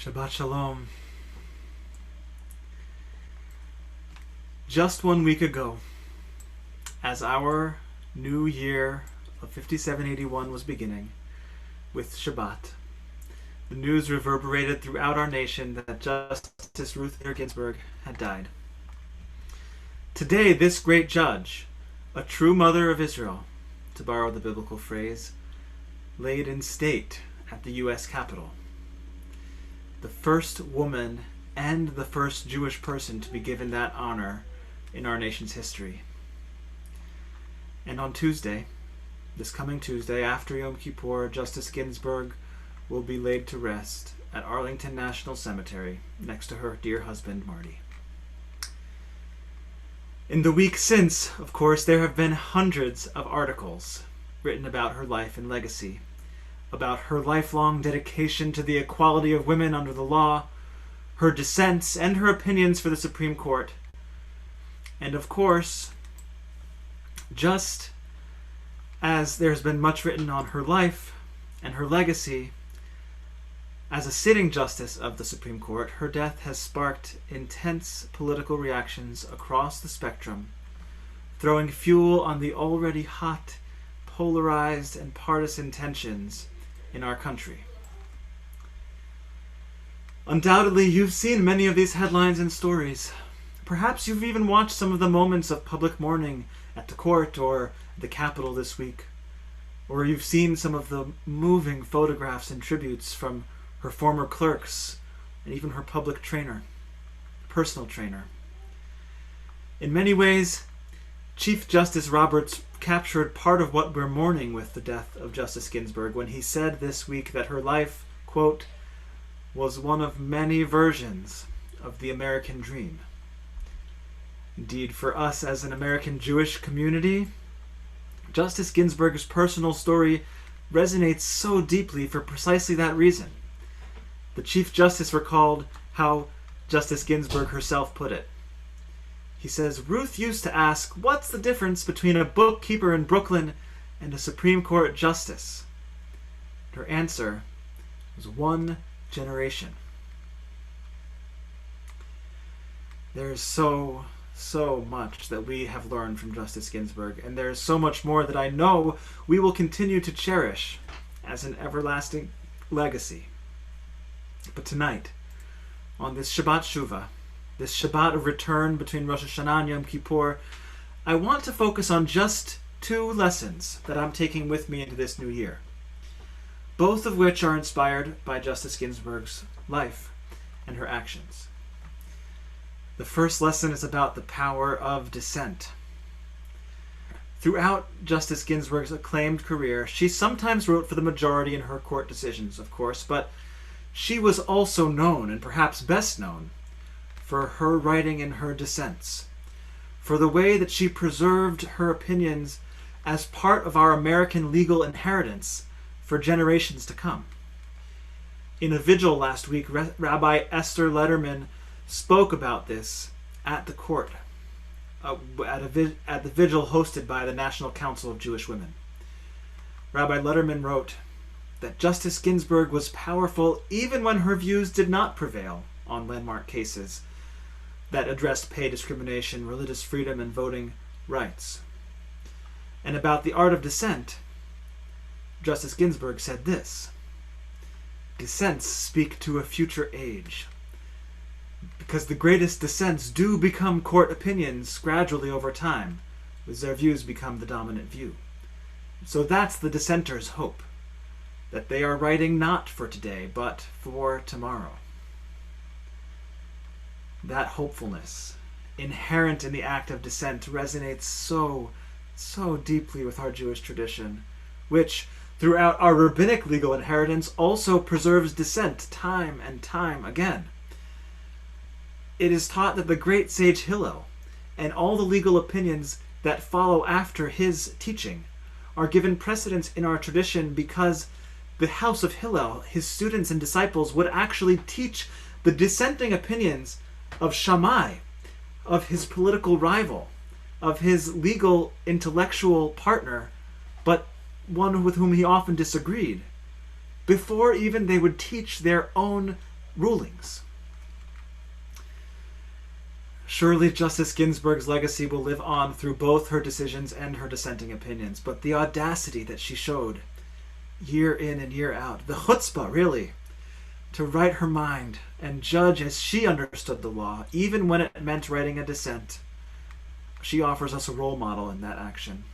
Shabbat Shalom. Just 1 week ago, as our new year of 5781 was beginning with Shabbat, the news reverberated throughout our nation that Justice Ruth Bader Ginsburg had died. Today, this great judge, a true mother of Israel, to borrow the biblical phrase, laid in state at the U.S. Capitol. The first woman and the first Jewish person to be given that honor in our nation's history. And on Tuesday, this coming Tuesday, after Yom Kippur, Justice Ginsburg will be laid to rest at Arlington National Cemetery next to her dear husband, Marty. In the week since, of course, there have been hundreds of articles written about her life and legacy, about her lifelong dedication to the equality of women under the law, her dissents and her opinions for the Supreme Court. And of course, just as there's been much written on her life and her legacy, as a sitting justice of the Supreme Court, her death has sparked intense political reactions across the spectrum, throwing fuel on the already hot, polarized, and partisan tensions in our country. Undoubtedly, you've seen many of these headlines and stories. Perhaps you've even watched some of the moments of public mourning at the court or the Capitol this week. Or you've seen some of the moving photographs and tributes from her former clerks and even her public trainer, personal trainer. In many ways, Chief Justice Roberts captured part of what we're mourning with the death of Justice Ginsburg when he said this week that her life, quote, was one of many versions of the American dream. Indeed, for us as an American Jewish community, Justice Ginsburg's personal story resonates so deeply for precisely that reason. The Chief Justice recalled how Justice Ginsburg herself put it. He says, Ruth used to ask, what's the difference between a bookkeeper in Brooklyn and a Supreme Court justice? Her answer was one generation. There is so much that we have learned from Justice Ginsburg, and there is so much more that I know we will continue to cherish as an everlasting legacy. But tonight, on this Shabbat Shuvah, this Shabbat of return between Rosh Hashanah and Yom Kippur, I want to focus on just two lessons that I'm taking with me into this new year, both of which are inspired by Justice Ginsburg's life and her actions. The first lesson is about the power of dissent. Throughout Justice Ginsburg's acclaimed career, she sometimes wrote for the majority in her court decisions, of course, but she was also known, and perhaps best known, for her writing and her dissents, for the way that she preserved her opinions as part of our American legal inheritance for generations to come. In a vigil last week, Rabbi Esther Letterman spoke about this at the court, at the vigil hosted by the National Council of Jewish Women. Rabbi Letterman wrote that Justice Ginsburg was powerful even when her views did not prevail on landmark cases that addressed pay discrimination, religious freedom, and voting rights. And about the art of dissent, Justice Ginsburg said this: dissents speak to a future age, because the greatest dissents do become court opinions gradually over time, as their views become the dominant view. So that's the dissenter's hope, that they are writing not for today, but for tomorrow. That hopefulness, inherent in the act of dissent, resonates so deeply with our Jewish tradition, which, throughout our rabbinic legal inheritance, also preserves dissent time and time again. It is taught that the great sage Hillel and all the legal opinions that follow after his teaching are given precedence in our tradition because the house of Hillel, his students and disciples, would actually teach the dissenting opinions of Shammai, of his political rival, of his legal intellectual partner, but one with whom he often disagreed, before even they would teach their own rulings. Surely Justice Ginsburg's legacy will live on through both her decisions and her dissenting opinions, but the audacity that she showed year in and year out, the chutzpah, really, to write her mind and judge as she understood the law, even when it meant writing a dissent, she offers us a role model in that action.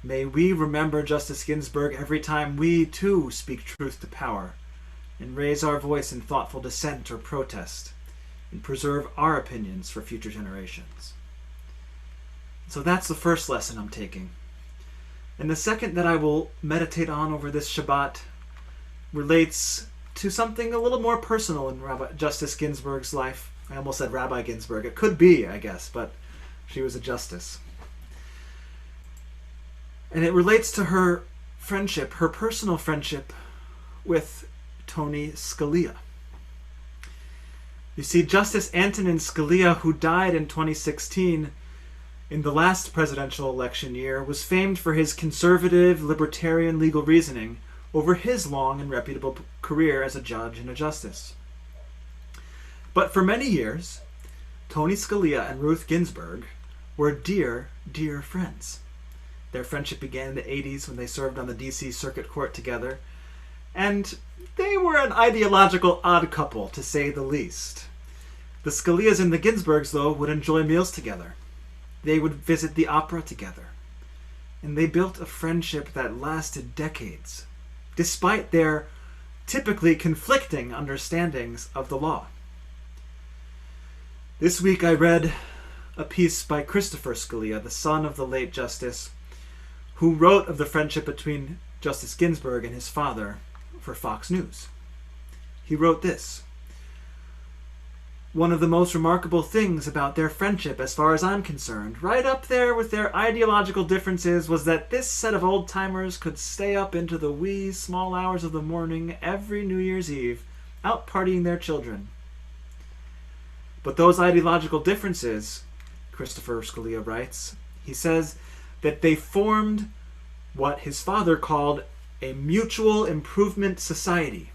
May we remember Justice Ginsburg every time we, too, speak truth to power and raise our voice in thoughtful dissent or protest and preserve our opinions for future generations. So that's the first lesson I'm taking. And the second that I will meditate on over this Shabbat relates to something a little more personal in Justice Ginsburg's life. I almost said Rabbi Ginsburg. It could be, I guess, but she was a justice. And it relates to her friendship, her personal friendship with Tony Scalia. You see, Justice Antonin Scalia, who died in 2016 in the last presidential election year, was famed for his conservative, libertarian legal reasoning over his long and reputable career as a judge and a justice. But for many years, Tony Scalia and Ruth Ginsburg were dear, dear friends. Their friendship began in the 80s when they served on the D.C. Circuit Court together, and they were an ideological odd couple, to say the least. The Scalias and the Ginsburgs, though, would enjoy meals together. They would visit the opera together. And they built a friendship that lasted decades, despite their typically conflicting understandings of the law. This week I read a piece by Christopher Scalia, the son of the late Justice, who wrote of the friendship between Justice Ginsburg and his father for Fox News. He wrote this: "One of the most remarkable things about their friendship, as far as I'm concerned, right up there with their ideological differences, was that this set of old-timers could stay up into the wee, small hours of the morning every New Year's Eve, out partying their children. But those ideological differences," Christopher Scalia writes, he says that they formed what his father called a mutual improvement society.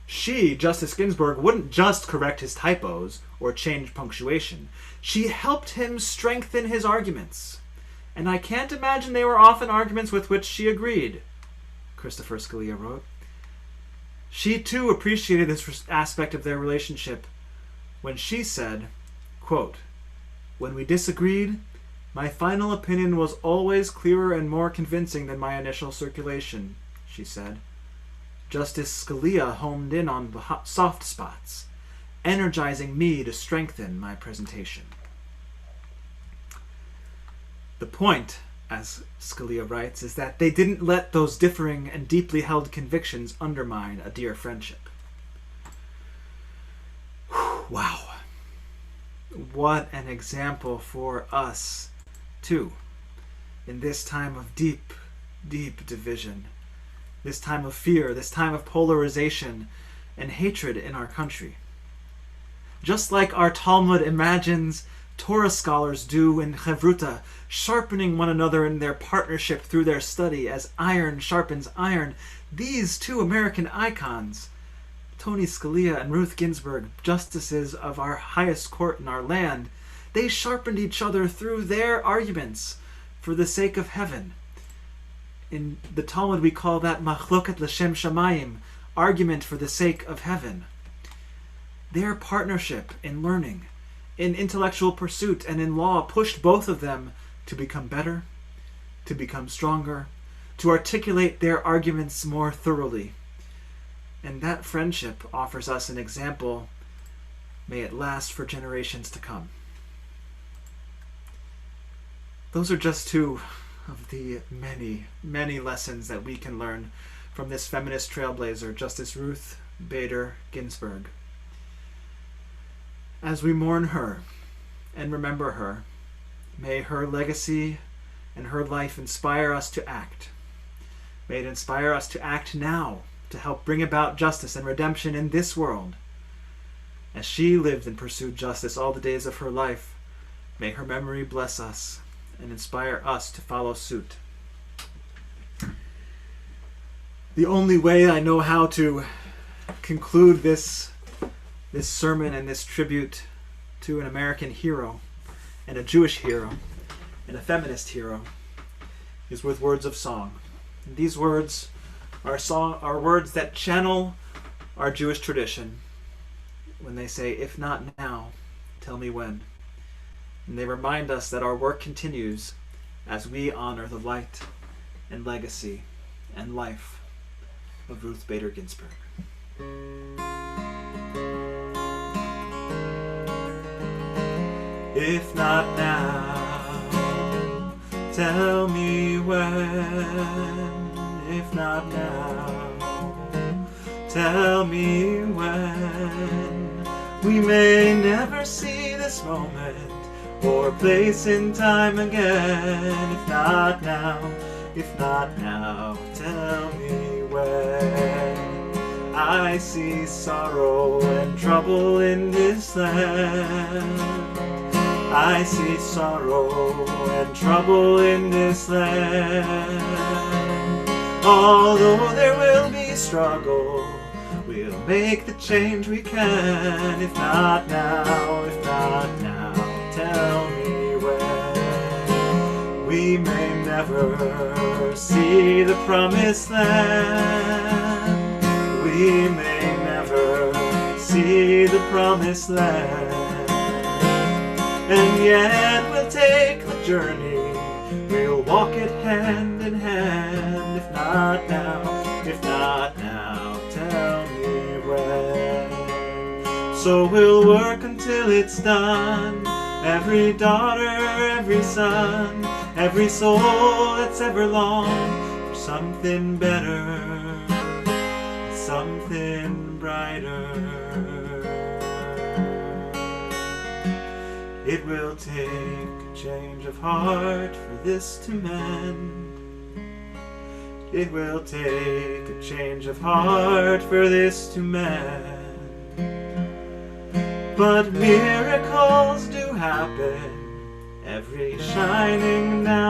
She, Justice Ginsburg, wouldn't just correct his typos or change punctuation. She helped him strengthen his arguments. And I can't imagine they were often arguments with which she agreed, Christopher Scalia wrote. She, too, appreciated this aspect of their relationship when she said, quote, "When we disagreed, my final opinion was always clearer and more convincing than my initial circulation," she said. "Justice Scalia homed in on the soft spots, energizing me to strengthen my presentation." The point, as Scalia writes, is that they didn't let those differing and deeply held convictions undermine a dear friendship. Wow. What an example for us, too, in this time of deep, deep division, this time of fear, this time of polarization and hatred in our country. Just like our Talmud imagines Torah scholars do in Chevruta, sharpening one another in their partnership through their study as iron sharpens iron, these two American icons, Tony Scalia and Ruth Ginsburg, justices of our highest court in our land, they sharpened each other through their arguments for the sake of heaven. In the Talmud we call that machloket l'shem shamayim, argument for the sake of heaven. Their partnership in learning, in intellectual pursuit, and in law pushed both of them to become better, to become stronger, to articulate their arguments more thoroughly. And that friendship offers us an example. May it last for generations to come. Those are just two of the many, many lessons that we can learn from this feminist trailblazer, Justice Ruth Bader Ginsburg. As we mourn her and remember her, may her legacy and her life inspire us to act. May it inspire us to act now to help bring about justice and redemption in this world. As she lived and pursued justice all the days of her life, may her memory bless us and inspire us to follow suit. The only way I know how to conclude this sermon and this tribute to an American hero and a Jewish hero and a feminist hero is with words of song. And these words are words that channel our Jewish tradition when they say, "If not now, tell me when." And they remind us that our work continues as we honor the light and legacy and life of Ruth Bader Ginsburg. If not now, tell me when. If not now, tell me when. We may never see this moment or place in time again. If not now, tell me when. I see sorrow and trouble in this land. I see sorrow and trouble in this land. Although there will be struggle, we'll make the change we can. If not now, tell me when. We may never see the promised land. We may never see the promised land. And yet we'll take the journey. We'll walk it hand in hand. If not now, tell me when. So we'll work until it's done. Every daughter, every son, every soul that's ever longed for something better, something brighter. It will take a change of heart for this to mend. It will take a change of heart for this to mend. But miracles do happen every shining now